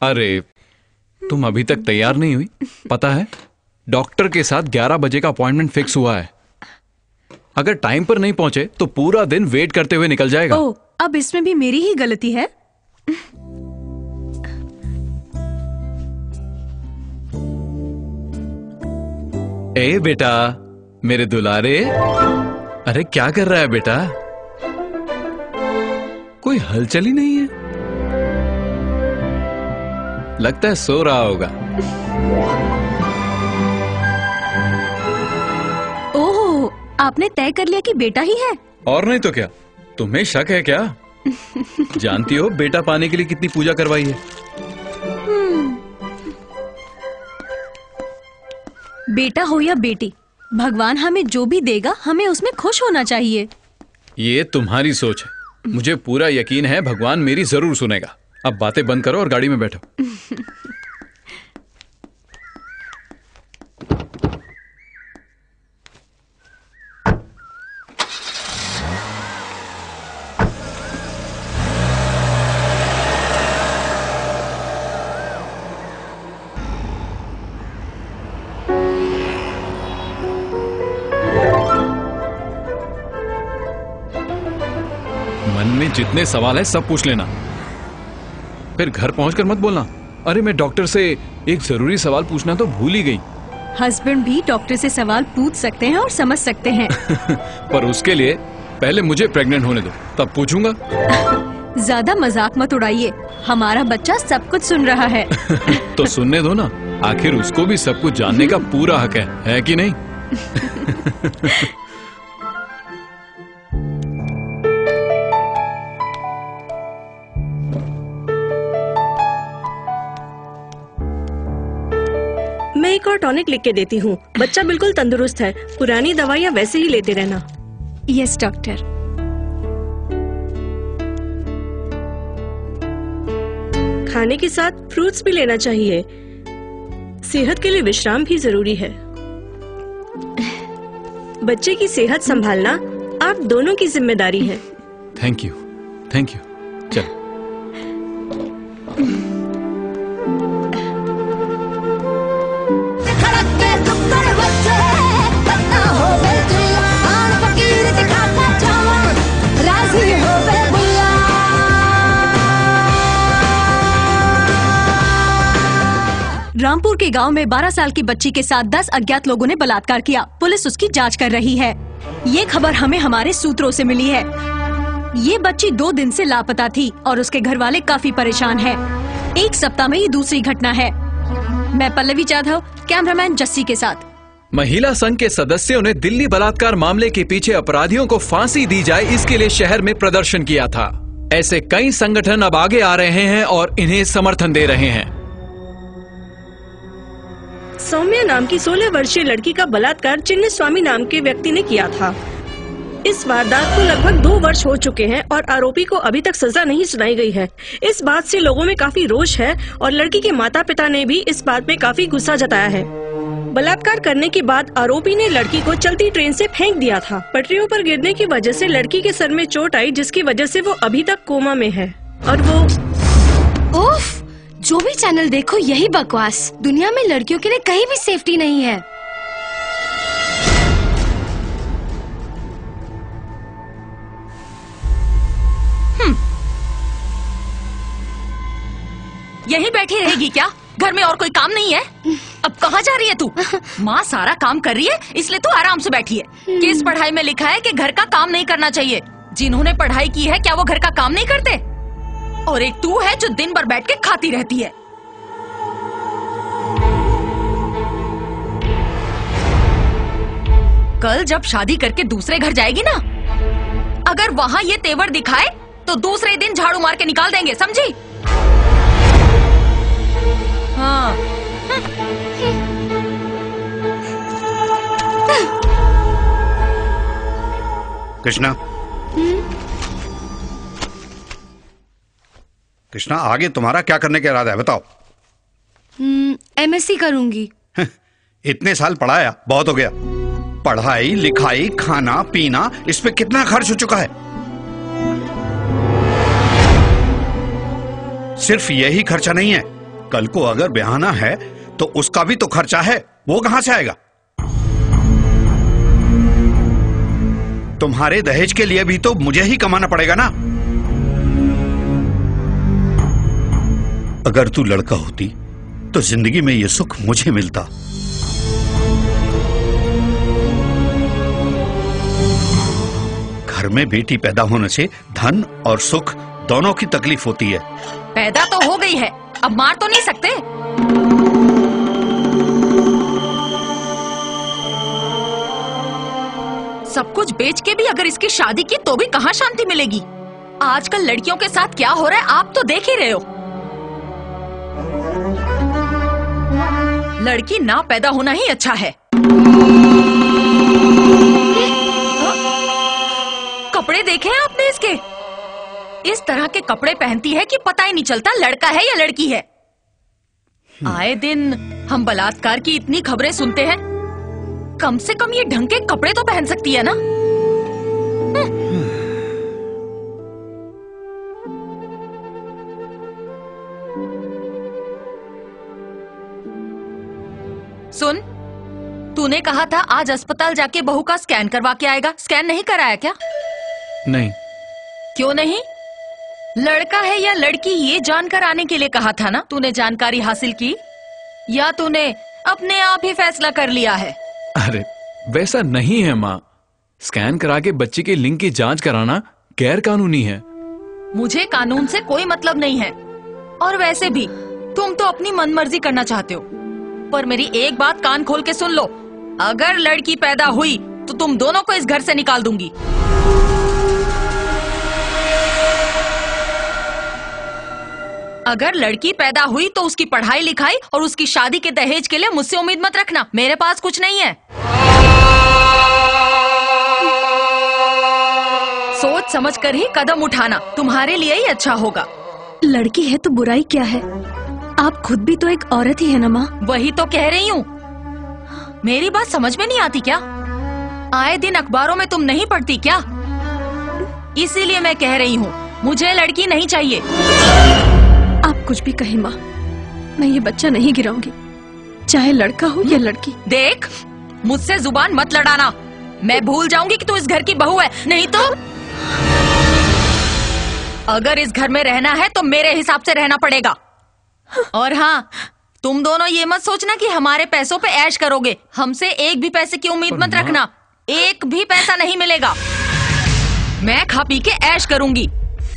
अरे तुम अभी तक तैयार नहीं हुई? पता है डॉक्टर के साथ 11 बजे का अपॉइंटमेंट फिक्स हुआ है। अगर टाइम पर नहीं पहुंचे तो पूरा दिन वेट करते हुए निकल जाएगा। ओह, अब इसमें भी मेरी ही गलती है। ए बेटा, मेरे दुलारे, अरे क्या कर रहा है बेटा? कोई हलचल ही नहीं है। लगता है सो रहा होगा। ओह, आपने तय कर लिया कि बेटा ही है? और नहीं तो क्या, तुम्हें शक है क्या? जानती हो बेटा पाने के लिए कितनी पूजा करवाई है। बेटा हो या बेटी, भगवान हमें जो भी देगा हमें उसमें खुश होना चाहिए। ये तुम्हारी सोच है, मुझे पूरा यकीन है भगवान मेरी जरूर सुनेगा। अब बातें बंद करो और गाड़ी में बैठो। मन में जितने सवाल है सब पूछ लेना, फिर घर पहुंचकर मत बोलना अरे मैं डॉक्टर से एक जरूरी सवाल पूछना तो भूल ही गई। हस्बैंड भी डॉक्टर से सवाल पूछ सकते हैं और समझ सकते हैं। पर उसके लिए पहले मुझे प्रेग्नेंट होने दो, तब पूछूंगा। ज्यादा मजाक मत उड़ाइए, हमारा बच्चा सब कुछ सुन रहा है। तो सुनने दो ना, आखिर उसको भी सब कुछ जानने का पूरा हक है कि नहीं? मैं एक और टॉनिक लिख के देती हूँ। बच्चा बिल्कुल तंदुरुस्त है, पुरानी दवाइयाँ वैसे ही लेते रहना। Yes doctor. खाने के साथ फ्रूट्स भी लेना चाहिए, सेहत के लिए विश्राम भी जरूरी है। बच्चे की सेहत संभालना आप दोनों की जिम्मेदारी है। Thank you, thank you. चल। रामपुर के गांव में 12 साल की बच्ची के साथ 10 अज्ञात लोगों ने बलात्कार किया। पुलिस उसकी जांच कर रही है। ये खबर हमें हमारे सूत्रों से मिली है। ये बच्ची 2 दिन से लापता थी और उसके घर वाले काफी परेशान हैं। 1 सप्ताह में ये दूसरी घटना है। मैं पल्लवी जाधव, कैमरामैन जस्सी के साथ। महिला संघ के सदस्यों ने दिल्ली बलात्कार मामले के पीछे अपराधियों को फांसी दी जाए इसके लिए शहर में प्रदर्शन किया था। ऐसे कई संगठन अब आगे आ रहे हैं और इन्हें समर्थन दे रहे हैं। सौम्या नाम की 16 वर्षीय लड़की का बलात्कार चिन्न स्वामी नाम के व्यक्ति ने किया था। इस वारदात को लगभग 2 वर्ष हो चुके हैं और आरोपी को अभी तक सजा नहीं सुनाई गई है। इस बात से लोगों में काफी रोष है और लड़की के माता पिता ने भी इस बात में काफी गुस्सा जताया है। बलात्कार करने के बाद आरोपी ने लड़की को चलती ट्रेन से फेंक दिया था। पटरियों पर गिरने की वजह से लड़की के सर में चोट आई, जिसकी वजह से वो अभी तक कोमा में है। और वो उफ, जो भी चैनल देखो यही बकवास। दुनिया में लड़कियों के लिए कहीं भी सेफ्टी नहीं है। यहीं बैठी रहेगी क्या? घर में और कोई काम नहीं है? अब कहाँ जा रही है तू? माँ सारा काम कर रही है इसलिए तू आराम से बैठी है। किस पढ़ाई में लिखा है कि घर का काम नहीं करना चाहिए? जिन्होंने पढ़ाई की है क्या वो घर का काम नहीं करते? और एक तू है जो दिन भर बैठ के खाती रहती है। कल जब शादी करके दूसरे घर जाएगी ना, अगर वहाँ ये तेवर दिखाए तो दूसरे दिन झाड़ू मार के निकाल देंगे, समझी? हाँ। कृष्णा, कृष्णा आगे तुम्हारा क्या करने का इरादा है बताओ? MSc करूंगी। इतने साल पढ़ाया, बहुत हो गया। पढ़ाई लिखाई खाना पीना इस पे कितना खर्च हो चुका है। सिर्फ यही खर्चा नहीं है, कल को अगर ब्याहना है तो उसका भी तो खर्चा है, वो कहां से आएगा? तुम्हारे दहेज के लिए भी तो मुझे ही कमाना पड़ेगा ना। अगर तू लड़का होती तो जिंदगी में ये सुख मुझे मिलता। घर में बेटी पैदा होने से धन और सुख दोनों की तकलीफ होती है। पैदा तो हो गई है, अब मार तो नहीं सकते। सब कुछ बेच के भी अगर इसकी शादी की तो भी कहाँ शांति मिलेगी। आजकल लड़कियों के साथ क्या हो रहा है आप तो देख ही रहे हो। लड़की ना पैदा होना ही अच्छा है। कपड़े देखे हैं आपने इसके? इस तरह के कपड़े पहनती है कि पता ही नहीं चलता लड़का है या लड़की है। आए दिन हम बलात्कार की इतनी खबरें सुनते हैं, कम से कम ये ढंग के कपड़े तो पहन सकती है ना। सुन, तूने कहा था आज अस्पताल जाके बहू का स्कैन करवा के आएगा। स्कैन नहीं कराया क्या? नहीं। क्यों नहीं? लड़का है या लड़की ये जानकर आने के लिए कहा था ना। तूने जानकारी हासिल की या तूने अपने आप ही फैसला कर लिया है? अरे वैसा नहीं है माँ। स्कैन करा के बच्चे के लिंग की जांच कराना गैर कानूनी है। मुझे कानून से कोई मतलब नहीं है। और वैसे भी तुम तो अपनी मनमर्जी करना चाहते हो। पर मेरी एक बात कान खोल के सुन लो, अगर लड़की पैदा हुई तो तुम दोनों को इस घर से निकाल दूंगी। अगर लड़की पैदा हुई तो उसकी पढ़ाई लिखाई और उसकी शादी के दहेज के लिए मुझसे उम्मीद मत रखना। मेरे पास कुछ नहीं है। सोच समझ कर ही कदम उठाना, तुम्हारे लिए ही अच्छा होगा। लड़की है तो बुराई क्या है? आप खुद भी तो एक औरत ही है ना माँ। वही तो कह रही हूँ। मेरी बात समझ में नहीं आती क्या? आए दिन अखबारों में तुम नहीं पढ़ती क्या? इसीलिए मैं कह रही हूँ, मुझे लड़की नहीं चाहिए। आप कुछ भी कहें माँ, मैं ये बच्चा नहीं गिराऊंगी, चाहे लड़का हो या लड़की। देख, मुझसे जुबान मत लड़ाना। मैं भूल जाऊंगी कि तू इस घर की बहू है, नहीं तो अगर इस घर में रहना है तो मेरे हिसाब से रहना पड़ेगा। और हाँ, तुम दोनों ये मत सोचना कि हमारे पैसों पे ऐश करोगे। हमसे एक भी पैसे की उम्मीद मत रखना। एक भी पैसा नहीं मिलेगा। मैं खा पी के ऐश करूंगी,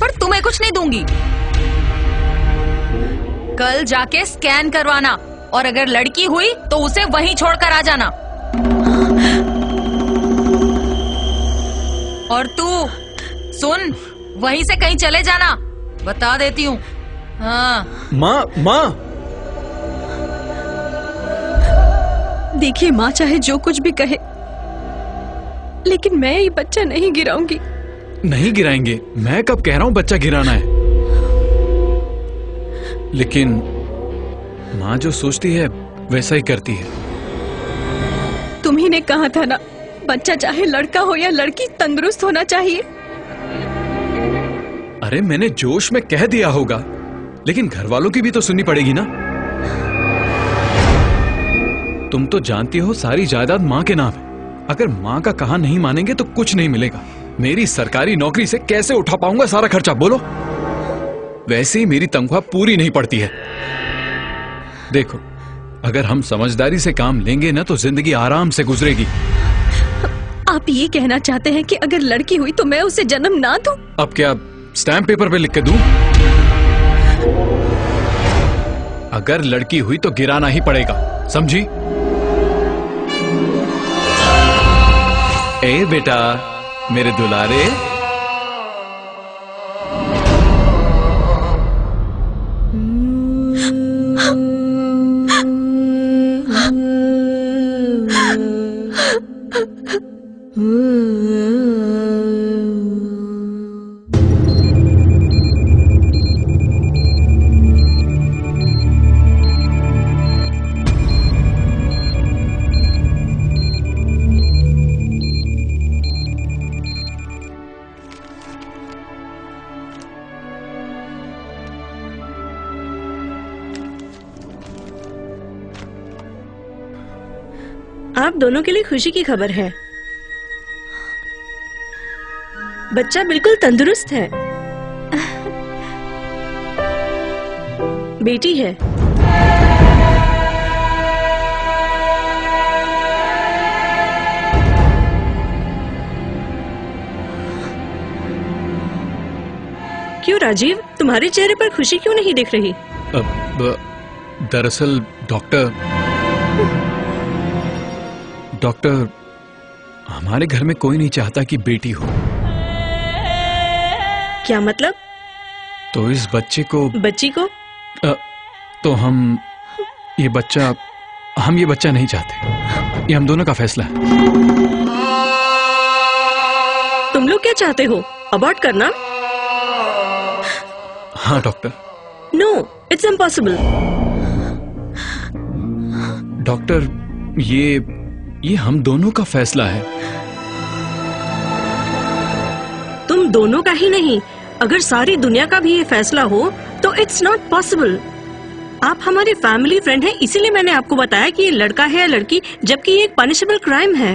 पर तुम्हें कुछ नहीं दूंगी। कल जाके स्कैन करवाना, और अगर लड़की हुई तो उसे वहीं छोड़कर आ जाना। और तू सुन, वहीं से कहीं चले जाना, बता देती हूँ। हाँ। माँ, माँ। देखिए माँ, चाहे जो कुछ भी कहे, लेकिन मैं ये बच्चा नहीं गिराऊंगी। नहीं गिराएंगे। मैं कब कह रहा हूँ बच्चा गिराना है? लेकिन माँ जो सोचती है वैसा ही करती है। तुम्ही ने कहा था ना, बच्चा चाहे लड़का हो या लड़की तंदुरुस्त होना चाहिए। अरे मैंने जोश में कह दिया होगा, लेकिन घर वालों की भी तो सुननी पड़ेगी ना। तुम तो जानती हो सारी जायदाद माँ के नाम है। अगर माँ का कहा नहीं मानेंगे तो कुछ नहीं मिलेगा। मेरी सरकारी नौकरी से कैसे उठा पाऊंगा सारा खर्चा, बोलो? वैसे ही मेरी तनख्वाह पूरी नहीं पड़ती है। देखो, अगर हम समझदारी से काम लेंगे ना तो जिंदगी आराम से गुजरेगी। आप ये कहना चाहते हैं कि अगर लड़की हुई तो मैं उसे जन्म ना दूं? अब क्या स्टैम्प पेपर पे लिख के दूं? अगर लड़की हुई तो गिराना ही पड़ेगा, समझी? ए बेटा, मेरे दुलारे। आप दोनों के लिए खुशी की खबर है। बच्चा बिल्कुल तंदुरुस्त है। बेटी है। क्यों राजीव, तुम्हारे चेहरे पर खुशी क्यों नहीं दिख रही? दरअसल डॉक्टर, हमारे घर में कोई नहीं चाहता कि बेटी हो। क्या मतलब? तो इस बच्ची को तो हम ये बच्चा नहीं चाहते। ये हम दोनों का फैसला है। तुम लोग क्या चाहते हो? अबॉर्ट करना? हाँ doctor. No, it's impossible. Doctor, ये हम दोनों का फैसला है। तुम दोनों का ही नहीं, अगर सारी दुनिया का भी ये फैसला हो तो इट्स नॉट पॉसिबल। आप हमारे फैमिली फ्रेंड हैं, इसीलिए मैंने आपको बताया कि ये लड़का है या लड़की, जबकि ये एक पनिशेबल क्राइम है।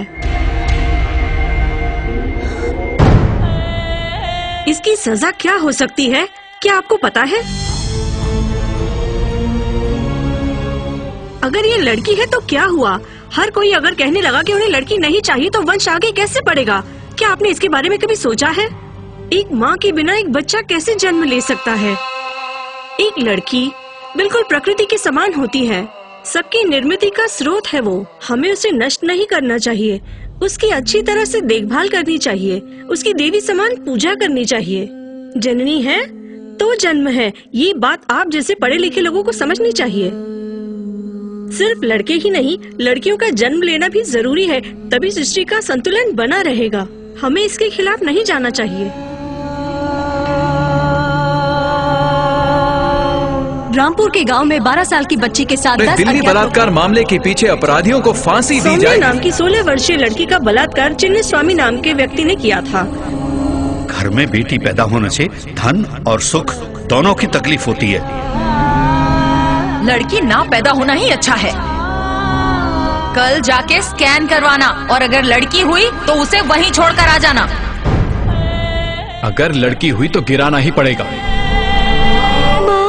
इसकी सजा क्या हो सकती है, क्या आपको पता है? अगर ये लड़की है तो क्या हुआ? हर कोई अगर कहने लगा कि उन्हें लड़की नहीं चाहिए तो वंश आगे कैसे बढ़ेगा? क्या आपने इसके बारे में कभी सोचा है? एक माँ के बिना एक बच्चा कैसे जन्म ले सकता है? एक लड़की बिल्कुल प्रकृति के समान होती है, सबकी निर्मित का स्रोत है वो। हमें उसे नष्ट नहीं करना चाहिए, उसकी अच्छी तरह से देखभाल करनी चाहिए, उसकी देवी समान पूजा करनी चाहिए। जननी है तो जन्म है, ये बात आप जैसे पढ़े लिखे लोगों को समझनी चाहिए। सिर्फ लड़के ही नहीं, लड़कियों का जन्म लेना भी जरूरी है, तभी सृष्टि का संतुलन बना रहेगा। हमें इसके खिलाफ नहीं जाना चाहिए। रामपुर के गांव में 12 साल की बच्ची के साथ 10 दिल्ली बलात्कार मामले के पीछे अपराधियों को फांसी दी जाए। नाम की 16 वर्षीय लड़की का बलात्कार चिन्नस्वामी नाम के व्यक्ति ने किया था। घर में बेटी पैदा होने से धन और सुख दोनों की तकलीफ होती है। लड़की ना पैदा होना ही अच्छा है। कल जाके स्कैन करवाना, और अगर लड़की हुई तो उसे वहीं छोड़कर आ जाना। अगर लड़की हुई तो गिराना ही पड़ेगा। माँ,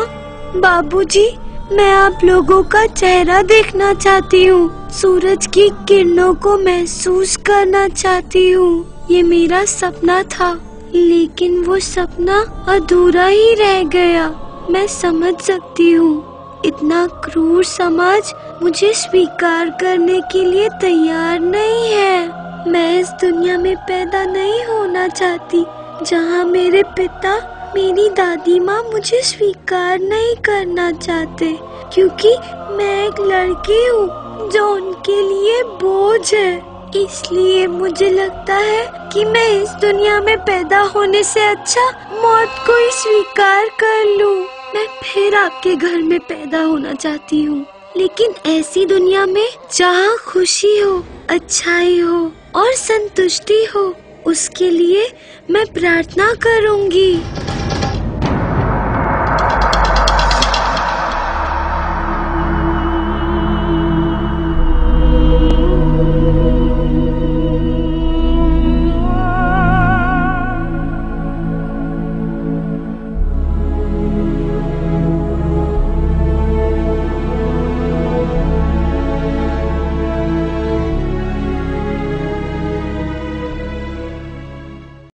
बाबूजी, मैं आप लोगों का चेहरा देखना चाहती हूँ, सूरज की किरणों को महसूस करना चाहती हूँ। ये मेरा सपना था, लेकिन वो सपना अधूरा ही रह गया। मैं समझ सकती हूँ, इतना क्रूर समाज मुझे स्वीकार करने के लिए तैयार नहीं है। मैं इस दुनिया में पैदा नहीं होना चाहती जहाँ मेरे पिता, मेरी दादी माँ मुझे स्वीकार नहीं करना चाहते, क्योंकि मैं एक लड़की हूँ जो उनके लिए बोझ है। इसलिए मुझे लगता है कि मैं इस दुनिया में पैदा होने से अच्छा मौत को ही स्वीकार कर लूँ। मैं फिर आपके घर में पैदा होना चाहती हूँ, लेकिन ऐसी दुनिया में जहाँ खुशी हो, अच्छाई हो और संतुष्टि हो। उसके लिए मैं प्रार्थना करूँगी।